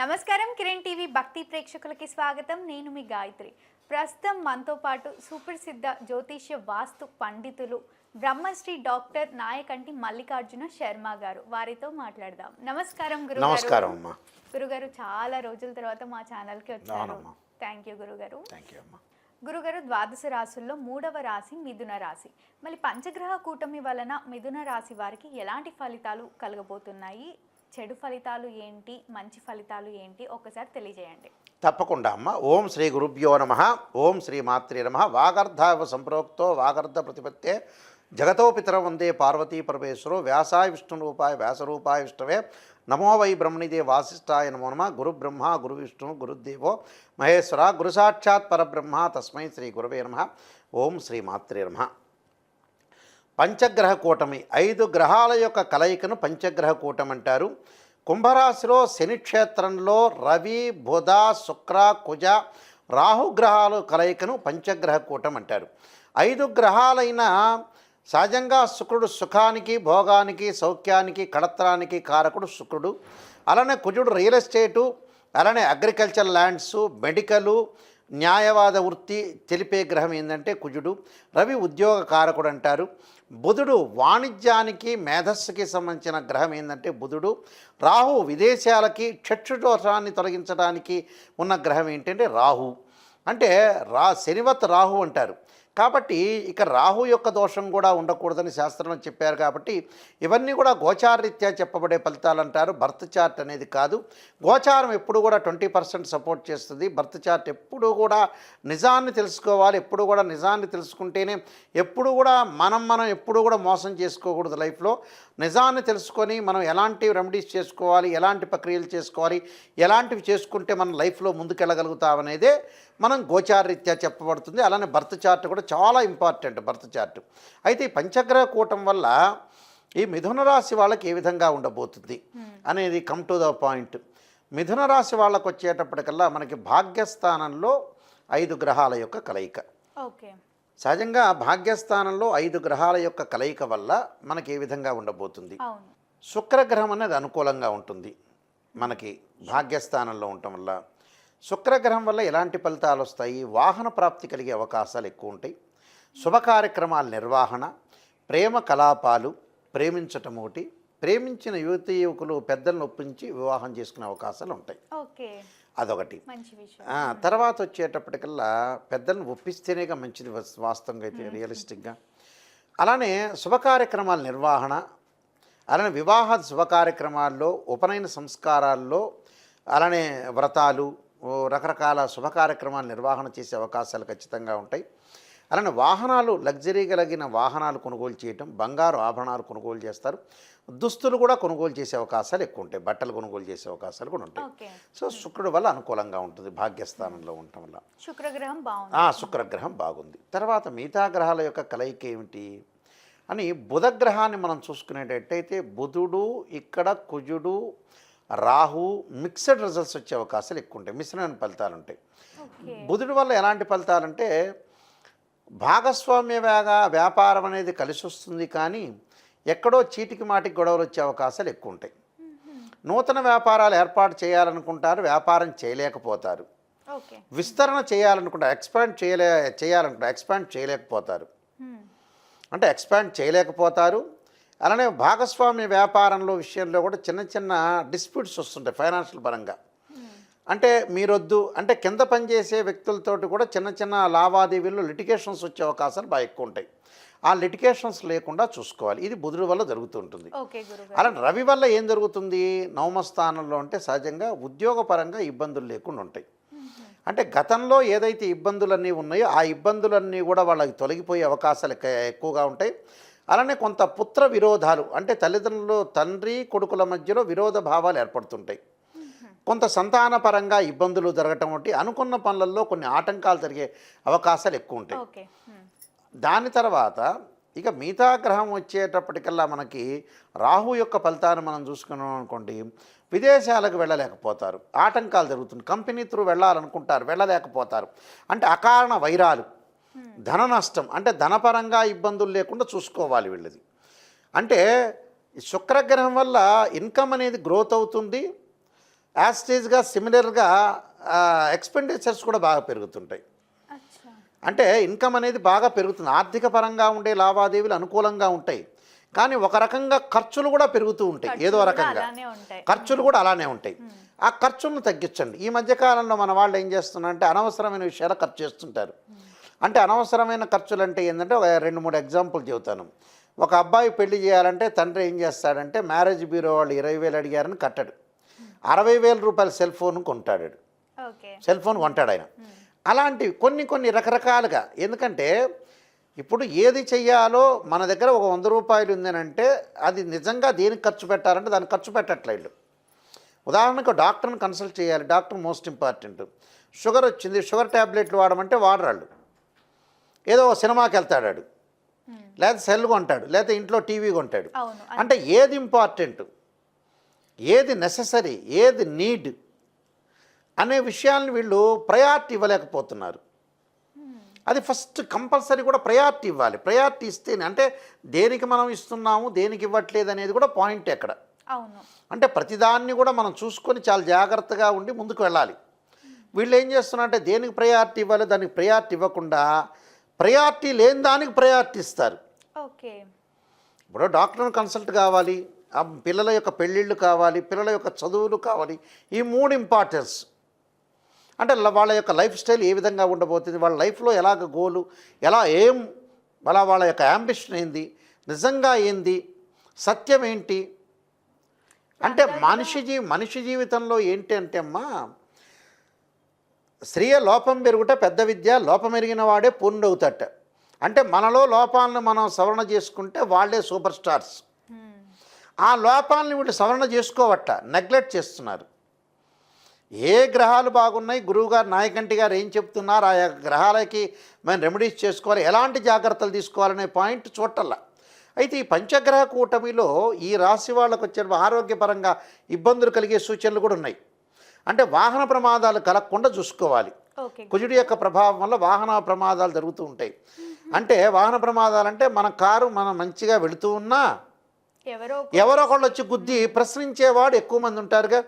నమస్కారం కిరణ్ టీవీ భక్తి ప్రేక్షకులకి స్వాగతం. నేను మీ గాయత్రి. ప్రస్తుతం మనతో పాటు సుప్రసిద్ధ జ్యోతిష్య వాస్తు పండితులు బ్రహ్మశ్రీ డాక్టర్ నాయకంటి మల్లికార్జున శర్మ గారు, వారితో మాట్లాడదాం. నమస్కారం గురుగారు. నమస్కారం అమ్మా. గురుగారు, చాలా రోజుల తర్వాత మా ఛానల్కి వచ్చారు. థ్యాంక్ యూ గురుగారు. థ్యాంక్ యూ అమ్మా. గురుగారు, ద్వాదశ రాశుల్లో 3వ రాశి మిథున రాశి. మళ్ళీ పంచగ్రహ కూటమి వలన మిథున రాశి వారికి ఎలాంటి ఫలితాలు కలగబోతున్నాయి? చెడు ఫలితాలు ఏంటి, మంచి ఫలితాలు ఏంటి, ఒక్కసారి తెలియజేయండి. తప్పకుండా అమ్మ. ఓం శ్రీ గురుభ్యో నమ. ఓం శ్రీ మాత్రే నమ. వాగర్ధావ సంప్రోక్తో వాగర్ధ ప్రతిపత్తే జగతో పితరం వందే పార్వతీ పరమేశ్వరో వ్యాసాయ విష్ణురూపాయ వ్యాసరూపాయ విష్ణవే నమో వై బ్రహ్మణిదే వాసిష్ఠాయ నమో నమ. గురు బ్రహ్మ గురు విష్ణు గురుదేవో మహేశ్వర గురు సాక్షాత్ పరబ్రహ్మ తస్మై శ్రీ గురవే నమ. ఓం శ్రీ మాత్రే నమ. పంచగ్రహ కూటమి, 5 గ్రహాల యొక్క కలయికను పంచగ్రహ కూటమి అంటారు. కుంభరాశిలో శని క్షేత్రంలో రవి బుధ శుక్ర కుజ రాహుగ్రహాలు కలయికను పంచగ్రహ కూటమి అంటారు. 5 గ్రహాలైన సహజంగా శుక్రుడు సుఖానికి భోగానికి సౌఖ్యానికి కళత్రానికి కారకుడు శుక్రుడు. అలానే కుజుడు రియల్ ఎస్టేటు, అలానే అగ్రికల్చర్ ల్యాండ్స్, మెడికలు, న్యాయవాద వృత్తి తెలిపే గ్రహం ఏంటంటే కుజుడు. రవి ఉద్యోగ కారకుడు అంటారు. బుధుడు వాణిజ్యానికి మేధస్సుకి సంబంధించిన గ్రహం ఏంటంటే బుధుడు. రాహు విదేశాలకి చక్షుదోషాన్ని తొలగించడానికి ఉన్న గ్రహం ఏంటంటే రాహు. అంటే శనివత్ రాహు అంటారు. కాబట్టి ఇక రాహు యొక్క దోషం కూడా ఉండకూడదని శాస్త్రంలో చెప్పారు. కాబట్టి ఇవన్నీ కూడా గోచారరీత్యా చెప్పబడే ఫలితాలు అంటారు. బర్త్ చార్ట్ అనేది కాదు. గోచారం ఎప్పుడు కూడా 20% సపోర్ట్ చేస్తుంది. బర్త్ చార్ట్ ఎప్పుడు కూడా నిజాన్ని తెలుసుకోవాలి. ఎప్పుడు కూడా నిజాన్ని తెలుసుకుంటేనే ఎప్పుడు కూడా మనం ఎప్పుడు కూడా మోసం చేసుకోకూడదు. లైఫ్లో నిజాన్ని తెలుసుకొని మనం ఎలాంటి రెమెడీస్ చేసుకోవాలి, ఎలాంటి ప్రక్రియలు చేసుకోవాలి, ఎలాంటివి చేసుకుంటే మనం లైఫ్లో ముందుకెళ్ళగలుగుతామనేదే మనం గోచారరీత్యా చెప్పబడుతుంది. అలానే బర్త్ చార్ట్ కూడా చాలా ఇంపార్టెంట్. బర్త్ చార్ట్ అయితే ఈ పంచగ్రహ కూటం వల్ల ఈ మిథున రాశి వాళ్ళకి ఏ విధంగా ఉండబోతుంది అనేది కమ్ టు ద పాయింట్. మిథున రాశి వాళ్ళకు వచ్చేటప్పటికల్లా మనకి భాగ్యస్థానంలో 5 గ్రహాల యొక్క కలయిక. ఓకే. సహజంగా భాగ్యస్థానంలో 5 గ్రహాల యొక్క కలయిక వల్ల మనకి ఏ విధంగా ఉండబోతుంది? శుక్రగ్రహం అనేది అనుకూలంగా ఉంటుంది మనకి భాగ్యస్థానంలో ఉండటం వల్ల. శుక్రగ్రహం వల్ల ఎలాంటి ఫలితాలు వస్తాయి? వాహన ప్రాప్తి కలిగే అవకాశాలు ఎక్కువ ఉంటాయి. శుభ కార్యక్రమాల నిర్వహణ, ప్రేమ కలాపాలు, ప్రేమించటం ఒకటి, ప్రేమించిన యువతీ యువకులు పెద్దలను ఒప్పించి వివాహం చేసుకునే అవకాశాలు ఉంటాయి. అదొకటి. తర్వాత వచ్చేటప్పటికల్లా పెద్దలను ఒప్పిస్తేనేగా మంచిది వాస్తవంగా అయితే రియలిస్టిక్గా. అలానే శుభ కార్యక్రమాల నిర్వహణ, అలానే వివాహ శుభ కార్యక్రమాల్లో, ఉపనయన సంస్కారాల్లో, అలానే వ్రతాలు, రకరకాల శుభ కార్యక్రమాల నిర్వహణ చేసే అవకాశాలు ఖచ్చితంగా ఉంటాయి. అలానే వాహనాలు, లగ్జరీ కలిగిన వాహనాలు కొనుగోలు చేయటం, బంగారు ఆభరణాలు కొనుగోలు చేస్తారు. దుస్తులు కూడా కొనుగోలు చేసే అవకాశాలు ఎక్కువ ఉంటాయి. బట్టలు కొనుగోలు చేసే అవకాశాలు కూడా ఉంటాయి. సో శుక్రుడు వల్ల అనుకూలంగా ఉంటుంది భాగ్యస్థానంలో ఉండటం వల్ల. శుక్రగ్రహం బాగుంది. తర్వాత మిగతా గ్రహాల యొక్క కలయిక ఏమిటి అని బుధగ్రహాన్ని మనం చూసుకునేటట్టయితే బుధుడు, ఇక్కడ కుజుడు, రాహు మిక్స్డ్ రిజల్ట్స్ వచ్చే అవకాశాలు ఎక్కువ ఉంటాయి. మిశ్రమైన ఫలితాలు ఉంటాయి. బుధుడి వల్ల ఎలాంటి ఫలితాలంటే భాగస్వామ్య వ్యాపారం అనేది కలిసి వస్తుంది, కానీ ఎక్కడో చీటికి మాటికి గొడవలు వచ్చే అవకాశాలు ఎక్కువ ఉంటాయి. నూతన వ్యాపారాలు ఏర్పాటు చేయాలనుకుంటారు, వ్యాపారం చేయలేకపోతారు. విస్తరణ చేయాలనుకుంటారు, ఎక్స్పాండ్ చేయలేకపోతారు. అంటే ఎక్స్పాండ్ చేయలేకపోతారు. అలానే భాగస్వామ్య వ్యాపారంలో విషయంలో కూడా చిన్న చిన్న డిస్ప్యూట్స్ వస్తుంటాయి ఫైనాన్షియల్ పరంగా. అంటే మీరొద్దు అంటే కింద పనిచేసే వ్యక్తులతోటి కూడా చిన్న చిన్న లావాదేవీల్లో లిటిగేషన్స్ వచ్చే అవకాశాలు బాగా ఎక్కువ ఉంటాయి. ఆ లిటిగేషన్స్ లేకుండా చూసుకోవాలి. ఇది బుధుడి వల్ల జరుగుతుంటుంది. అలా రవి వల్ల ఏం జరుగుతుంది? నవమ స్థానంలో అంటే సహజంగా ఉద్యోగపరంగా ఇబ్బందులు లేకుండా ఉంటాయి. అంటే గతంలో ఏదైతే ఇబ్బందులన్నీ ఉన్నాయో ఆ ఇబ్బందులన్నీ కూడా వాళ్ళకి తొలగిపోయే అవకాశాలు ఎక్కువగా ఉంటాయి. అలానే కొంత పుత్ర విరోధాలు, అంటే తల్లిదండ్రులు తండ్రి కొడుకుల మధ్యలో విరోధ భావాలు ఏర్పడుతుంటాయి. కొంత సంతానపరంగా ఇబ్బందులు జరగటం వంటి అనుకున్న పనులలో కొన్ని ఆటంకాలు జరిగే అవకాశాలు ఎక్కువ ఉంటాయి. దాని తర్వాత ఇక మిగతా గ్రహం వచ్చేటప్పటికల్లా మనకి రాహు యొక్క ఫలితాన్ని మనం చూసుకున్నాం అనుకోండి, విదేశాలకు వెళ్ళలేకపోతారు, ఆటంకాలు జరుగుతుంది. కంపెనీ త్రూ వెళ్ళాలనుకుంటారు, వెళ్ళలేకపోతారు. అంటే అకారణ వైరాలు, ధన నష్టం, అంటే ధనపరంగా ఇబ్బందులు లేకుండా చూసుకోవాలి వీళ్ళది. అంటే శుక్రగ్రహం వల్ల ఇన్కమ్ అనేది గ్రోత్ అవుతుంది. యాస్టేజ్గా సిమిలర్గా ఎక్స్పెండిచర్స్ కూడా బాగా పెరుగుతుంటాయి. అచ్చా. అంటే ఇన్కమ్ అనేది బాగా పెరుగుతుంది, ఆర్థిక పరంగా ఉండే లావాదేవీలు అనుకూలంగా ఉంటాయి, కానీ ఒక రకంగా ఖర్చులు కూడా పెరుగుతూ ఉంటాయి. ఏదో రకంగా అలానే ఉంటాయి. ఖర్చులు కూడా అలానే ఉంటాయి. ఆ ఖర్చులను తగ్గించండి. ఈ మధ్యకాలంలో మన వాళ్ళు ఏం చేస్తున్నారంటే అనవసరమైన విషయాలు ఖర్చు చేస్తుంటారు. అంటే అనవసరమైన ఖర్చులు అంటే ఏంటంటే ఒక 2-3 ఎగ్జాంపుల్ చెబుతాను. ఒక అబ్బాయి పెళ్లి చేయాలంటే తండ్రి ఏం చేస్తాడంటే మ్యారేజ్ బ్యూరో వాళ్ళు 20,000 అడిగారని కట్టడు, 60,000 రూపాయల సెల్ ఫోన్ కొంటాడు. ఓకే. సెల్ ఫోన్ కొంటాడు ఆయన. అలాంటివి కొన్ని రకరకాలుగా. ఎందుకంటే ఇప్పుడు ఏది చెయ్యాలో మన దగ్గర ఒక 100 రూపాయలు ఉందనంటే అది నిజంగా దేనికి ఖర్చు పెట్టాలంటే దానికి ఖర్చు పెట్టట్లేదు. ఉదాహరణకు డాక్టర్ని కన్సల్ట్ చేయాలి, డాక్టర్ మోస్ట్ ఇంపార్టెంట్. షుగర్ వచ్చింది, షుగర్ ట్యాబ్లెట్లు వాడమంటే వాడరాళ్ళు, ఏదో సినిమాకి వెళ్తాడు, లేదా సెల్ కొంటాడు, లేదా ఇంట్లో టీవీ కొంటాడు. అంటే ఏది ఇంపార్టెంట్, ఏది నెససరీ, ఏది నీడ్ అనే విషయాన్ని వీళ్ళు ప్రయారిటీ ఇవ్వలేకపోతున్నారు. అది ఫస్ట్ కంపల్సరీ కూడా ప్రయారిటీ ఇవ్వాలి. ప్రయారిటీ ఇస్తేనే, అంటే దేనికి మనం ఇస్తున్నాము దేనికి ఇవ్వట్లేదు అనేది కూడా పాయింట్ ఎక్కడ. అవును. అంటే ప్రతిదాన్ని కూడా మనం చూసుకొని చాలా జాగ్రత్తగా ఉండి ముందుకు వెళ్ళాలి. వీళ్ళు ఏం చేస్తున్నారంటే దేనికి ప్రయారిటీ ఇవ్వాలి దానికి ప్రయారిటీ ఇవ్వకుండా ప్రయారిటీ లేని దానికి ప్రయారిటీ ఇస్తారు. ఓకే. ఇప్పుడు డాక్టర్ని కన్సల్ట్ కావాలి, ఆ పిల్లల యొక్క పెళ్ళిళ్ళు కావాలి, పిల్లల యొక్క చదువులు కావాలి, ఈ 3 ఇంపార్టెన్స్. అంటే వాళ్ళ యొక్క లైఫ్ స్టైల్ ఏ విధంగా ఉండబోతుంది, వాళ్ళ లైఫ్లో ఎలాగ గోలు, ఎలా వాళ్ళ యొక్క యాంబిషన్ ఏంది, నిజంగా ఏంది, సత్యం ఏంటి. అంటే మనిషి జీవితంలో ఏంటి అంటే అమ్మా, స్త్రీయ లోపం పెరుగుట పెద్ద విద్య, లోపం ఎరిగిన వాడే పూర్ణుడవుతాట. అంటే మనలో లోపాలను మనం సవరణ చేసుకుంటే వాళ్ళే సూపర్ స్టార్స్. ఆ లోపాలని వీళ్ళు సవరణ చేసుకోవట, నెగ్లెక్ట్ చేస్తున్నారు. ఏ గ్రహాలు బాగున్నాయి, గురువుగారు నాయకంటి గారు ఏం చెప్తున్నారు, ఆ గ్రహాలకి మనం రెమెడీస్ చేసుకోవాలి, ఎలాంటి జాగ్రత్తలు తీసుకోవాలనే పాయింట్ చూడటల్లా. అయితే ఈ పంచగ్రహ కూటమిలో ఈ రాశి వాళ్ళకు వచ్చే ఆరోగ్యపరంగా ఇబ్బందులు కలిగే సూచనలు కూడా ఉన్నాయి. అంటే వాహన ప్రమాదాలు కలగకుండా చూసుకోవాలి. కుజుడి యొక్క ప్రభావం వల్ల వాహన ప్రమాదాలు జరుగుతూ ఉంటాయి. అంటే వాహన ప్రమాదాలు అంటే మన కారు మనం మంచిగా వెళుతూ ఉన్నా ఎవరో ఒకళ్ళు వచ్చి గుద్ది ప్రశ్నించేవాడు ఎక్కువ మంది ఉంటారుగా.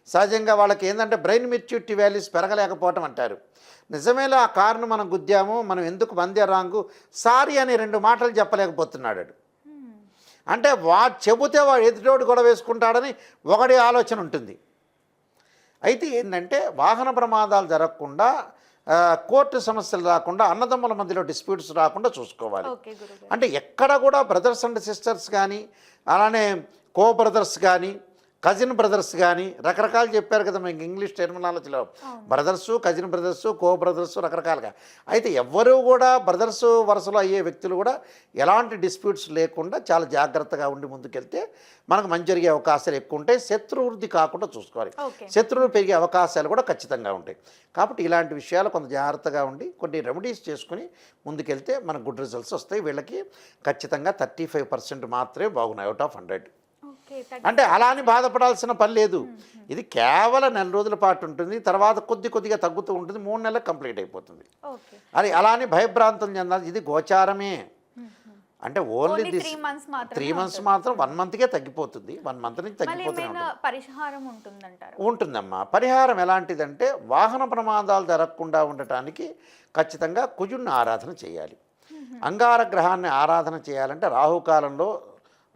సహజంగా వాళ్ళకి ఏంటంటే బ్రెయిన్ మెచ్యూరిటీ వాల్యూస్ పెరగలేకపోవటం అంటారు. నిజమేలా ఆ కారును మనం గుద్దాము, మనం ఎందుకు మందే రాంగు, సారీ అని 2 మాటలు చెప్పలేకపోతున్నాడు. అంటే చెబితే వాడు ఎదుటోడు గొడవ వేసుకుంటాడని ఒకటి ఆలోచన ఉంటుంది. అయితే ఏంటంటే వాహన ప్రమాదాలు జరగకుండా, కోర్టు సమస్యలు రాకుండా, అన్నదమ్ముల మధ్యలో డిస్ప్యూట్స్ రాకుండా చూసుకోవాలి. అంటే ఎక్కడ కూడా బ్రదర్స్ అండ్ సిస్టర్స్ కానీ, అలానే కో బ్రదర్స్ కానీ, కజిన్ బ్రదర్స్ కానీ, రకరకాలు చెప్పారు కదా మీకు ఇంగ్లీష్ టెర్మినాలజీలో, బ్రదర్సు, కజిన్ బ్రదర్సు, కో బ్రదర్సు, రకరకాలుగా. అయితే ఎవ్వరూ కూడా బ్రదర్స్ వరుసలో అయ్యే వ్యక్తులు కూడా ఎలాంటి డిస్ప్యూట్స్ లేకుండా చాలా జాగ్రత్తగా ఉండి ముందుకెళ్తే మనకు మంచి జరిగే అవకాశాలు ఎక్కువ ఉంటాయి. శత్రువృద్ధి కాకుండా చూసుకోవాలి, శత్రువులు పెరిగే అవకాశాలు కూడా ఖచ్చితంగా ఉంటాయి. కాబట్టి ఇలాంటి విషయాలు కొంత జాగ్రత్తగా ఉండి కొన్ని రెమెడీస్ చేసుకుని ముందుకెళ్తే మనకు గుడ్ రిజల్ట్స్ వస్తాయి. వీళ్ళకి ఖచ్చితంగా 35% మాత్రమే బాగున్నాయి అవుట్ ఆఫ్ 100. అంటే అలా అని బాధపడాల్సిన పని లేదు. ఇది కేవలం 4 రోజుల పాటు ఉంటుంది, తర్వాత కొద్దిగా తగ్గుతూ ఉంటుంది, 3 నెలలకు కంప్లీట్ అయిపోతుంది. అది అలా అని భయభ్రాంతం చెందాలి. ఇది గోచారమే. అంటే ఓన్లీ 3 మంత్స్ మాత్రం 1 మంత్కే తగ్గిపోతుంది. 1 మంత్ నుంచి తగ్గిపోతుంది. పరిహారం ఉంటుందమ్మా. పరిహారం ఎలాంటిదంటే వాహన ప్రమాదాలు జరగకుండా ఉండటానికి ఖచ్చితంగా కుజుడిని ఆరాధన చేయాలి. అంగార గ్రహాన్ని ఆరాధన చేయాలంటే రాహుకాలంలో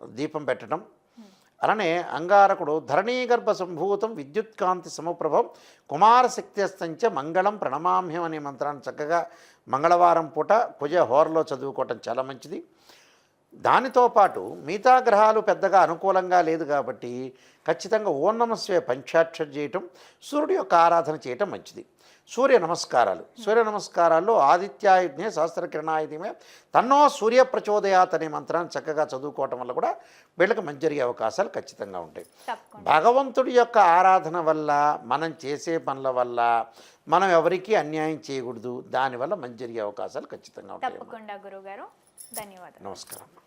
దీపం పెట్టడం. అలానే అంగారకుడు ధరణీగర్భ సంభూతం విద్యుత్కాంతి సమప్రభం కుమారశక్తిస్తంచ మంగళం ప్రణమామ్యం అనే మంత్రాన్ని చక్కగా మంగళవారం పూట కుజ హోరలో చదువుకోవటం చాలా మంచిది. దానితో పాటు మిగతా గ్రహాలు పెద్దగా అనుకూలంగా లేదు కాబట్టి ఖచ్చితంగా ఓం నమః పంచాక్షరి చేయటం, సూర్యుడి యొక్క ఆరాధన చేయటం మంచిది. సూర్య నమస్కారాల్లో ఆదిత్యాయుధ్నే సహస్రకిరణాయుధమే తన్నో సూర్య ప్రచోదయాత్ అనే మంత్రాన్ని చక్కగా చదువుకోవటం వల్ల కూడా వీళ్ళకి మంచి జరిగే అవకాశాలు ఖచ్చితంగా ఉంటాయి. భగవంతుడి యొక్క ఆరాధన వల్ల, మనం చేసే పనుల వల్ల మనం ఎవరికీ అన్యాయం చేయకూడదు, దానివల్ల మంచి జరిగే అవకాశాలు ఖచ్చితంగా ఉంటాయి. తప్పకుండా గురుగారు, ధన్యవాదాలు. నమస్కారం.